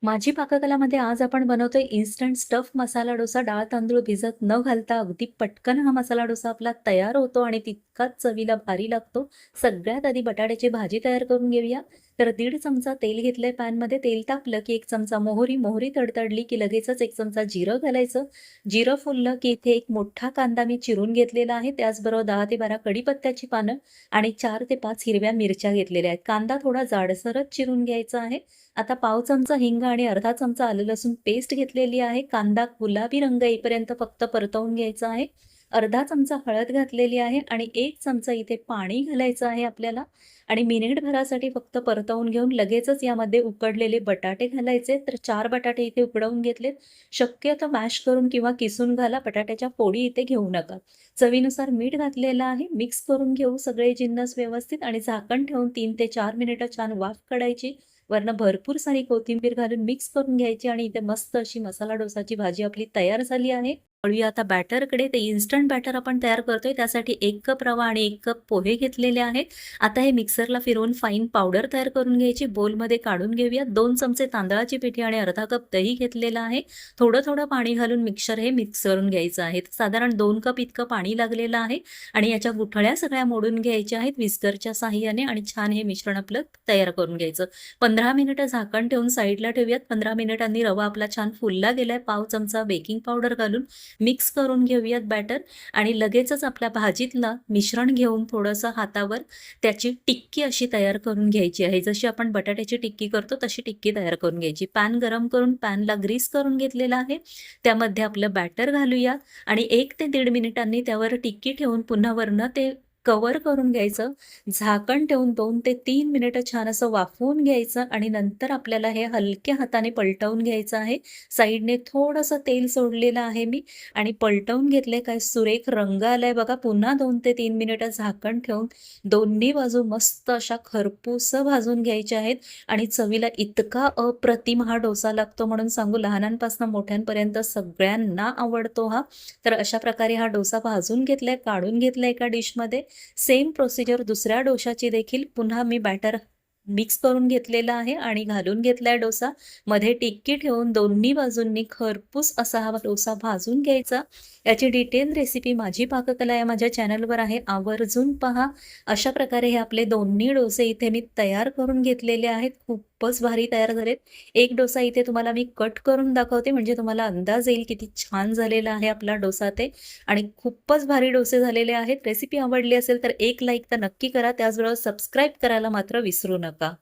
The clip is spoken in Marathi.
माझी पाककलामध्ये आज आपण बनवतोय इन्स्टंट स्टफ मसाला डोसा. डाळ तांदूळ भिजत न घालता अगदी पटकन हा मसाला डोसा आपला तयार होतो आणि तितकाच चवीला भारी लागतो. सगळ्यात आधी बटाट्याची भाजी तयार करून घेऊया. तर 1.5 चमचा तेल घेतलंय पॅनमध्ये. तेल तापलं की 1 चमचा मोहरी तडतडली की लगेचच 1 चमचा जिरं घालायचं. जिरं फुललं की इथे एक मोठा कांदा मी चिरून घेतलेला आहे. त्याचबरोबर 10 ते 12 कढीपत्त्याची पानं आणि 4 ते 5 हिरव्या मिरच्या घेतलेल्या आहेत. कांदा थोडा जाडसरच चिरून घ्यायचा आहे. आता पाव चमचा हिंग आणि अर्धा चमचा आलं लसूण पेस्ट घेतलेली आहे. कांदा गुलाबी रंग येईपर्यंत फक्त परतवून घ्यायचा आहे. अर्धा चमचा हळद घातलेली आहे आणि 1 चमचा इथे पाणी घालायचं आहे आपल्याला आणि मिनिटभरासाठी फक्त परतवून घेऊन लगेचच यामध्ये उकडलेले बटाटे घालायचे. तर 4 बटाटे इथे उकडवून घेतलेत. शक्यतो मॅश करून किंवा किसून घाला. बटाट्याच्या फोडी इथे घेऊ नका. चवीनुसार मीठ घातलेलं आहे. मिक्स करून घेऊ सगळे जिन्नस व्यवस्थित आणि झाकण ठेवून 3 ते 4 मिनिटं छान वाफ काढायची. वरनं भरपूर सारी कोथिंबीर घालून मिक्स करून घ्यायची आणि इथे मस्त अशी मसाला डोसाची भाजी आपली तयार झाली आहे. वळूया आता बॅटरकडे. ते इन्स्टंट बॅटर आपण तयार करतोय त्यासाठी 1 कप रवा आणि 1 कप पोहे घेतलेले आहेत. आता हे मिक्सरला फिरवून फाईन पावडर तयार करून घ्यायची. बोलमध्ये काढून घेऊया. 2 चमचे तांदळाची पिठी आणि अर्धा कप दही घेतलेलं आहे. थोडं पाणी घालून मिक्सर हे मिक्स करून घ्यायचं आहे. साधारण 2 कप इतकं पाणी लागलेलं आहे आणि याच्या गुठळ्या सगळ्या मोडून घ्यायच्या आहेत विस्करच्या साहाय्याने आणि छान हे मिश्रण आपलं तयार करून घ्यायचं. 15 मिनिटं झाकण ठेवून साईडला ठेवूयात. 15 मिनिटांनी रवा आपला छान फुलला गेलाय. पाव चमचा बेकिंग पावडर घालून मिक्स करून घेऊयात बॅटर आणि लगेचच आपल्या भाजीतलं मिश्रण घेऊन थोडंसं हातावर त्याची टिक्की अशी तयार करून घ्यायची आहे. जशी आपण बटाट्याची टिक्की करतो तशी टिक्की तयार करून घ्यायची. पॅन गरम करून पॅनला ग्रीस करून घेतलेला आहे. त्यामध्ये आपलं बॅटर घालूया आणि 1 ते 1.5 मिनिटांनी त्यावर टिक्की ठेवून पुन्हा वरनं ते कव्हर करून घ्यायचं. झाकण ठेवून 2 ते 3 मिनिटं छान असं वाफवून घ्यायचं आणि नंतर आपल्याला हे हलक्या हाताने पलटवून घ्यायचं आहे. साईडने थोडंसं तेल सोडलेलं आहे मी आणि पलटवून घेतलंय. काय सुरेख रंग आलाय बघा. पुन्हा 2 ते 3 मिनिटं झाकण ठेवून दोन्ही बाजू मस्त अशा खरपूस भाजून घ्यायच्या आहेत आणि चवीला इतका अप्रतिम हा डोसा लागतो म्हणून सांगू. लहानांपासून मोठ्यांपर्यंत सगळ्यांना आवडतो हा. तर अशा प्रकारे हा डोसा भाजून घेतलाय, काढून घेतलाय एका डिशमध्ये. सेम प्रोसिजर दुसऱ्या डोशाची देखील. पुन्हा मी बॅटर मिक्स करून घेतलेला आहे आणि घालून घेतलाय डोसा. मध्ये टिक्की ठेवून दोन्ही बाजूंनी खरपूस असा हा डोसा भाजून घ्यायचा. याची डिटेल रेसिपी माझी पाककला या माझ्या चॅनलवर आहे, आवर्जून पहा. अशा प्रकारे हे आपले दोन्ही डोसे इथे मी तयार करून घेतलेले आहेत. खूपच भारी तयार झालेत. एक डोसा इथे तुम्हाला मी कट करून दाखवते म्हणजे तुम्हाला अंदाज येईल किती छान झालेला आहे आपला डोसा ते आणि खूपच भारी डोसे झालेले आहेत. रेसिपी आवडली असेल तर एक लाईक तर नक्की करा. त्याचबरोबर सबस्क्राईब करायला मात्र विसरू नका.